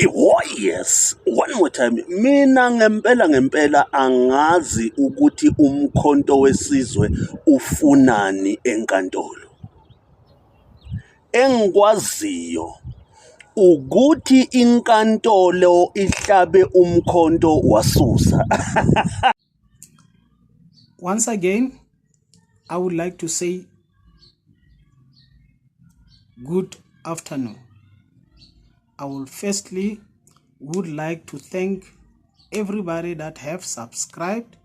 Oh yes, one more time. Mina ngempela angazi ukuthi umkhonto wesizwe ufunani enkantolo. Engikwaziyo ukuthi inkantolo ihlabe umkhonto wasusa. Once again, I would like to say good afternoon. I will firstly would like to thank everybody that have subscribed,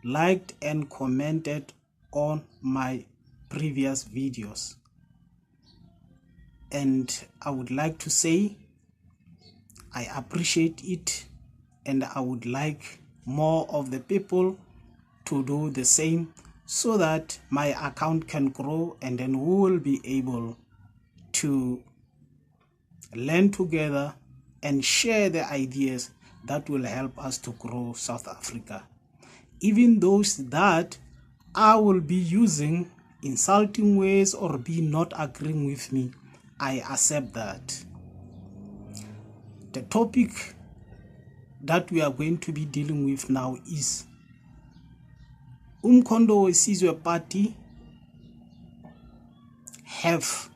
liked and commented on my previous videos. And I would like to say I appreciate it, and I would like more of the people to do the same so that my account can grow, and then we will be able to learn together and share the ideas that will help us to grow South Africa. Even those that I will be using insulting ways or be not agreeing with me, I accept that. The topic that we are going to be dealing with now is Umkhonto wesizwe Party have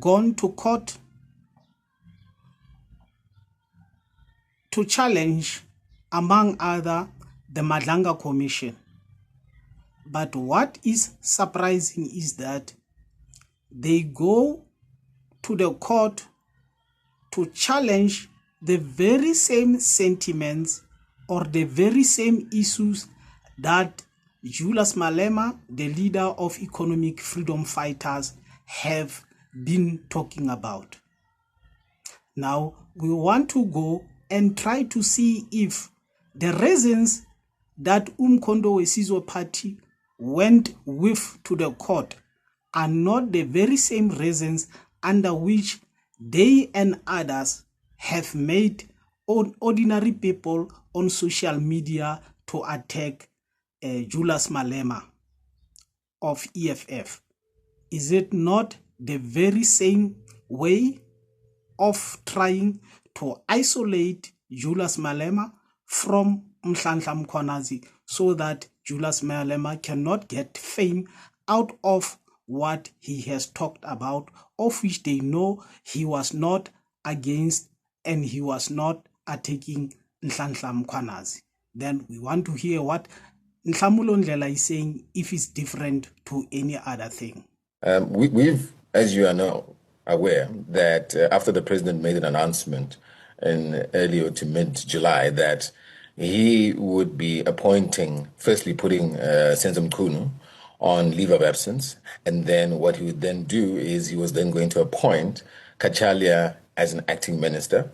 gone to court to challenge, among other, the Madlanga Commission. But what is surprising is that they go to the court to challenge the very same sentiments or the very same issues that Julius Malema, the leader of economic freedom fighters, have been talking about. Now, we want to go and try to see if the reasons that Umkhonto wesizwe Party went with to the court are not the very same reasons under which they and others have made ordinary people on social media to attack Julius Malema of EFF. Is it not the very same way of trying to isolate Julius Malema from Mhlanhla Mkhwanazi so that Julius Malema cannot get fame out of what he has talked about, of which they know he was not against and he was not attacking Mhlanhla Mkhwanazi? Then we want to hear what Nhlamulo Ndlela is saying, if it's different to any other thing. We've, as you are now aware, that after the president made an announcement in earlier to mid-July that he would be appointing, firstly putting Senzo Mchunu on leave of absence, and then what he would then do is he was then going to appoint Kachalia as an acting minister.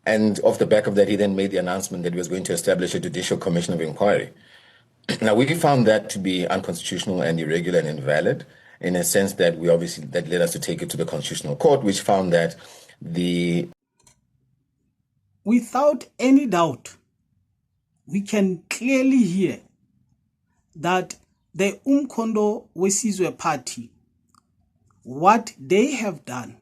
And off the back of that, he then made the announcement that he was going to establish a judicial commission of inquiry. Now, we found that to be unconstitutional and irregular and invalid, in a sense that that led us to take it to the Constitutional Court, which found that without any doubt, we can clearly hear that the Umkhonto wesizwe Party, what they have done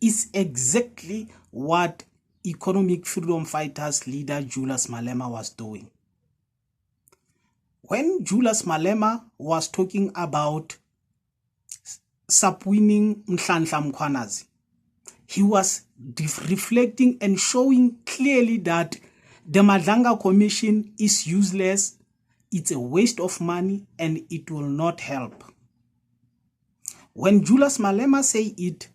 is exactly what economic freedom fighters leader Julius Malema was doing. When Julius Malema was talking about subwinning Mhlanhla Mkhwanazi, he was reflecting and showing clearly that the Madlanga Commission is useless, it's a waste of money, and it will not help. When Julius Malema say it,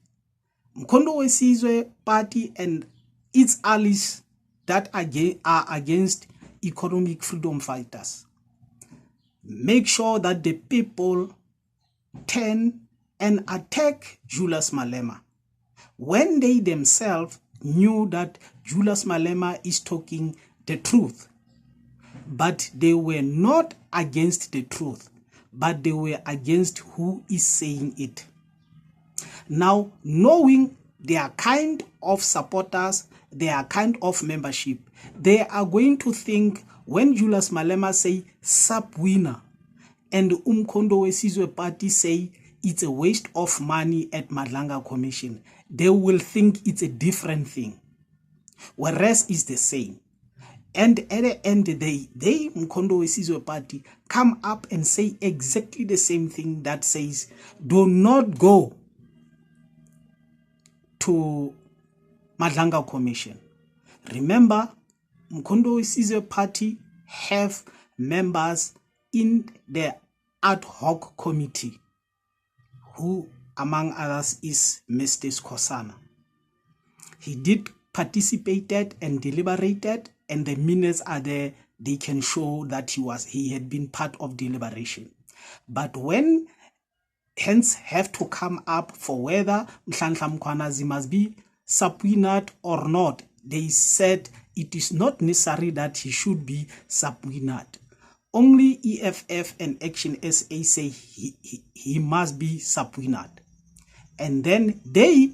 Umkhonto wesizwe Party and its allies that are against economic freedom fighters make sure that the people turn and attack Julius Malema when they themselves knew that Julius Malema is talking the truth. But they were not against the truth, but they were against who is saying it. Now, knowing their kind of supporters, their kind of membership, they are going to think when Julius Malema say sub-winner and Umkhonto wesizwe Party say it's a waste of money at Madlanga Commission, they will think it's a different thing, whereas it's the same. And at the end, they Mkondo Wesizwe Party come up and say exactly the same thing that says, do not go to Madlanga Commission. Remember, Mkondo Wesizwe Party have members in the ad hoc committee, who among others is Mr. Skosana. He did participated and deliberated, and the minutes are there. They can show that he had been part of deliberation. But when hence have to come up for whether Mhlanhla Mkhwanazi must be subpoenaed or not, they said it is not necessary that he should be subpoenaed. Only EFF and Action SA say he must be subpoenaed. And then they,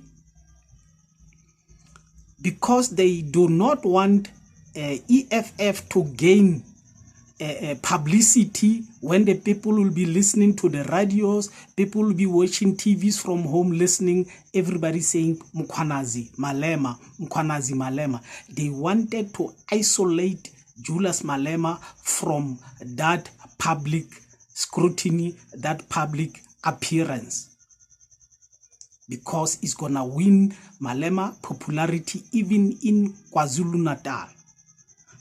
because they do not want EFF to gain publicity when the people will be listening to the radios, people will be watching TVs from home, listening, everybody saying Mkhwanazi, Malema, Mkhwanazi, Malema. They wanted to isolate Julius Malema from that public scrutiny, that public appearance, because it's gonna win Malema popularity even in KwaZulu-Natal.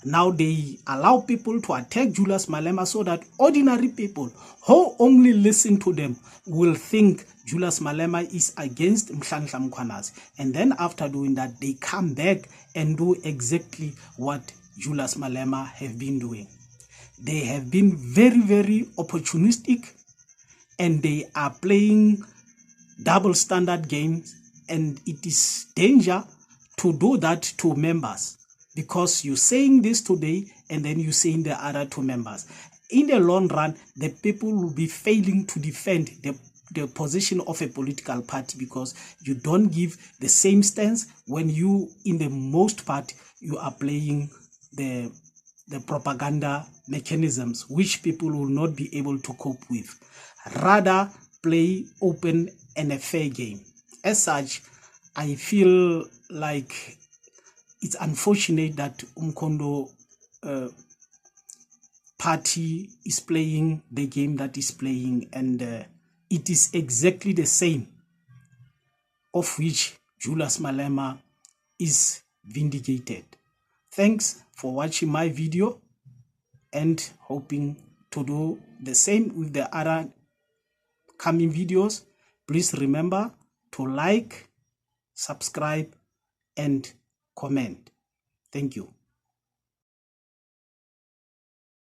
Now they allow people to attack Julius Malema so that ordinary people who only listen to them will think Julius Malema is against Mhlanhla Mkhwanazi. And then after doing that, they come back and do exactly what Julius Malema have been doing. They have been very, very opportunistic, and they are playing double standard games, and it is danger to do that to members, because you're saying this today and then you're saying the other two members. In the long run, the people will be failing to defend the position of a political party, because you don't give the same stance when you, in the most part, you are playing the propaganda mechanisms, which people will not be able to cope with. Rather, play open and a fair game. As such, I feel like it's unfortunate that Mkondo party is playing the game that is playing, and it is exactly the same of which Julius Malema is vindicated. Thanks for watching my video, and hoping to do the same with the other coming videos. Please remember to like, subscribe, and comment. Thank you.